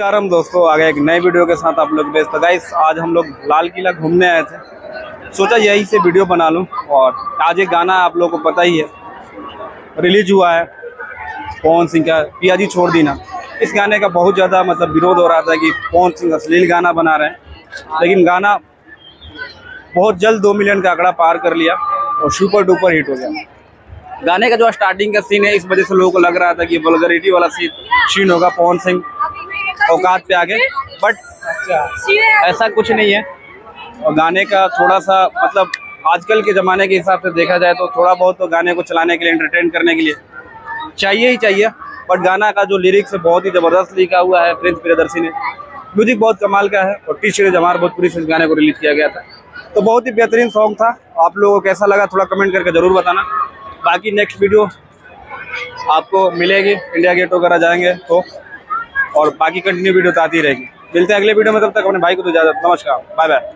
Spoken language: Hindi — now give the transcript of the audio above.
नमस्कारम दोस्तों, आ गए एक नए वीडियो के साथ आप लोग। तो गाइस, आज हम लोग लाल किला घूमने आए थे। सोचा यही से वीडियो बना लूं। और आज एक गाना आप लोगों को पता ही है, रिलीज हुआ है पवन सिंह का, पिया जी छोड़ दी ना। इस गाने का बहुत ज़्यादा विरोध हो रहा था कि पवन सिंह अश्लील गाना बना रहे हैं, लेकिन गाना बहुत जल्द 2 मिलियन का आंकड़ा पार कर लिया और सुपर डुपर हिट हो गया। गाने का जो स्टार्टिंग का सीन है, इस वजह से लोगों को लग रहा था कि वल्गरिटी वाला सीन होगा, पवन सिंह औकात पे आगे, बट ऐसा कुछ नहीं है। और गाने का थोड़ा सा आजकल के ज़माने के हिसाब से देखा जाए तो थोड़ा बहुत तो गाने को चलाने के लिए, एंटरटेन करने के लिए चाहिए ही चाहिए। बट गाना का जो लिरिक्स है बहुत ही ज़बरदस्त लिखा हुआ है प्रिंस प्रियदर्शी ने। म्यूजिक बहुत कमाल का है और टी सीरीज हमारे भोजपुरी से इस गाने को रिलीज किया गया था, तो बहुत ही बेहतरीन सॉन्ग था। आप लोगों को कैसा लगा थोड़ा कमेंट करके ज़रूर बताना। बाकी नेक्स्ट वीडियो आपको मिलेगी, इंडिया गेट वगैरह जाएंगे तो, और बाकी कंटिन्यू वीडियो तो आती रहेगी। मिलते हैं अगले वीडियो में, तब तक अपने भाई को तो इजाज़त। नमस्कार, बाय बाय।